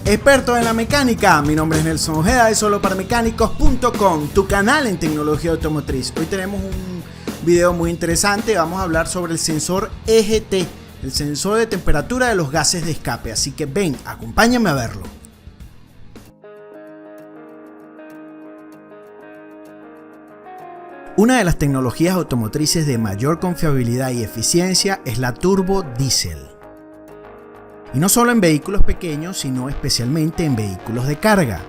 Expertos en la mecánica, mi nombre es Nelson Ojeda de soloparamecánicos.com, tu canal en tecnología automotriz. Hoy tenemos un video muy interesante, vamos a hablar sobre el sensor EGT, el sensor de temperatura de los gases de escape, así que ven, acompáñame a verlo. Una de las tecnologías automotrices de mayor confiabilidad y eficiencia es la turbo diésel. Y no solo en vehículos pequeños, sino especialmente en vehículos de carga.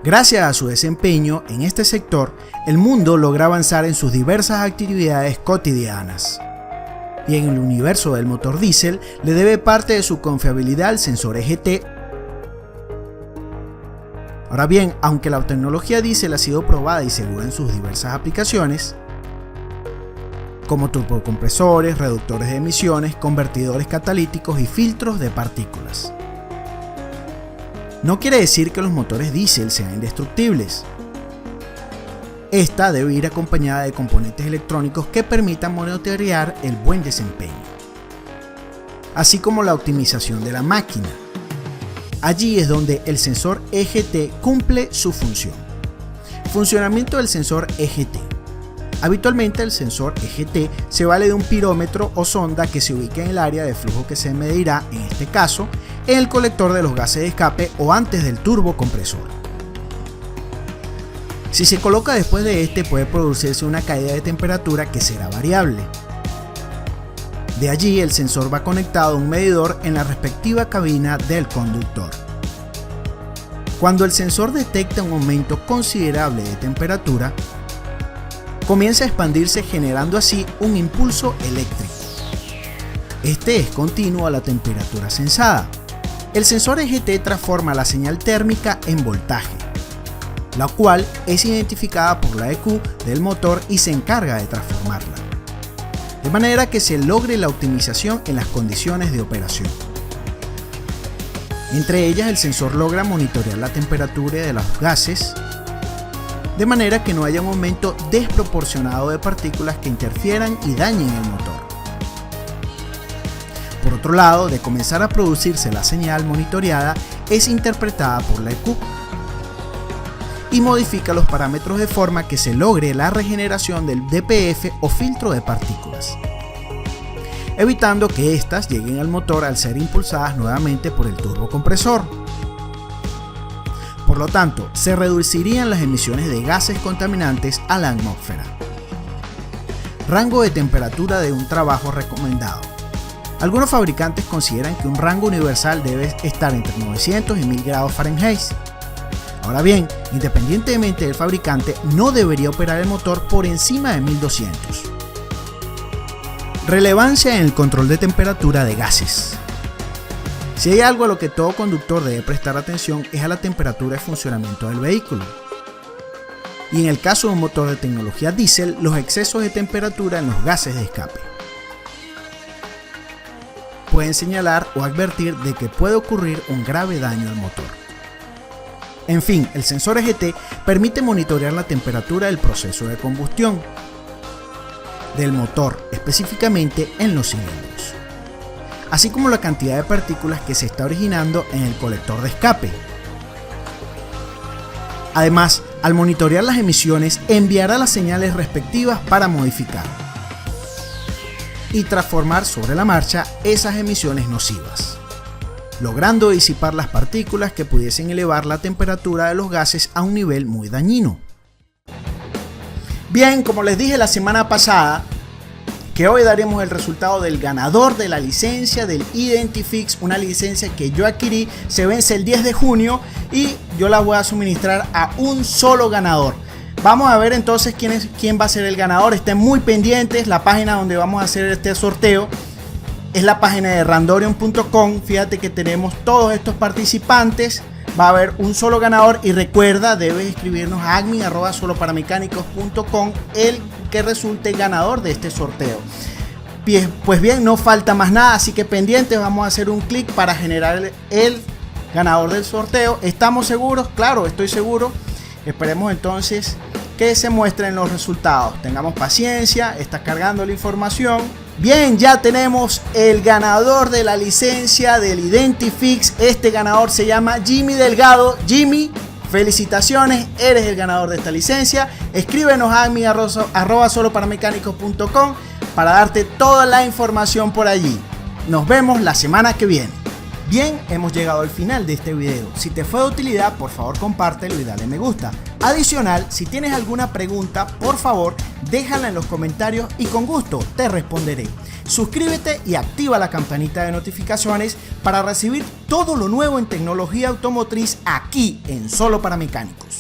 Gracias a su desempeño en este sector, el mundo logra avanzar en sus diversas actividades cotidianas. Y en el universo del motor diésel le debe parte de su confiabilidad al sensor EGT. Ahora bien, aunque la tecnología diésel ha sido probada y segura en sus diversas aplicaciones, como turbocompresores, reductores de emisiones, convertidores catalíticos y filtros de partículas. No quiere decir que los motores diésel sean indestructibles. Esta debe ir acompañada de componentes electrónicos que permitan monitorear el buen desempeño, así como la optimización de la máquina. Allí es donde el sensor EGT cumple su función. Funcionamiento del sensor EGT. Habitualmente el sensor EGT se vale de un pirómetro o sonda que se ubica en el área de flujo que se medirá, en este caso, en el colector de los gases de escape o antes del turbocompresor. Si se coloca después de este, puede producirse una caída de temperatura que será variable. De allí el sensor va conectado a un medidor en la respectiva cabina del conductor. Cuando el sensor detecta un aumento considerable de temperatura, comienza a expandirse generando así un impulso eléctrico. Este es continuo a la temperatura sensada. El sensor EGT transforma la señal térmica en voltaje, la cual es identificada por la EQ del motor y se encarga de transformarla, de manera que se logre la optimización en las condiciones de operación. Entre ellas, el sensor logra monitorear la temperatura de los gases, de manera que no haya un aumento desproporcionado de partículas que interfieran y dañen el motor. Por otro lado, de comenzar a producirse la señal monitoreada, es interpretada por la EQ y modifica los parámetros de forma que se logre la regeneración del DPF o filtro de partículas, evitando que éstas lleguen al motor al ser impulsadas nuevamente por el turbocompresor. Por lo tanto, se reducirían las emisiones de gases contaminantes a la atmósfera. Rango de temperatura de un trabajo recomendado. Algunos fabricantes consideran que un rango universal debe estar entre 900 y 1000 grados Fahrenheit. Ahora bien, independientemente del fabricante, no debería operar el motor por encima de 1200. Relevancia en el control de temperatura de gases. Si hay algo a lo que todo conductor debe prestar atención es a la temperatura de funcionamiento del vehículo. Y en el caso de un motor de tecnología diésel, los excesos de temperatura en los gases de escape pueden señalar o advertir de que puede ocurrir un grave daño al motor. En fin, el sensor EGT permite monitorear la temperatura del proceso de combustión del motor, específicamente en los cilindros, así como la cantidad de partículas que se está originando en el colector de escape. Además, al monitorear las emisiones, enviará las señales respectivas para modificar y transformar sobre la marcha esas emisiones nocivas, logrando disipar las partículas que pudiesen elevar la temperatura de los gases a un nivel muy dañino. Bien, como les dije la semana pasada, que hoy daremos el resultado del ganador de la licencia del Identifix, una licencia que yo adquirí, se vence el 10 de junio y yo la voy a suministrar a un solo ganador. Vamos a ver entonces quién va a ser el ganador. Estén muy pendientes. La página donde vamos a hacer este sorteo es la página de randorium.com. Fíjate que tenemos todos estos participantes. Va a haber un solo ganador y recuerda, debes escribirnos a admin@soloparamecánicos.com el que resulte ganador de este sorteo. Pues bien, no falta más nada, así que pendientes, vamos a hacer un clic para generar el ganador del sorteo. ¿Estamos seguros? Claro, estoy seguro. Esperemos entonces que se muestren los resultados. Tengamos paciencia, está cargando la información. Bien, ya tenemos el ganador de la licencia del Identifix. Este ganador se llama Jimmy Delgado. Jimmy, felicitaciones, eres el ganador de esta licencia. Escríbenos a @soloparamecanicos.com para darte toda la información por allí. Nos vemos la semana que viene. Bien, hemos llegado al final de este video. Si te fue de utilidad, por favor compártelo y dale me gusta. Adicional, si tienes alguna pregunta, por favor déjala en los comentarios y con gusto te responderé. Suscríbete y activa la campanita de notificaciones para recibir todo lo nuevo en tecnología automotriz aquí en Solo para Mecánicos.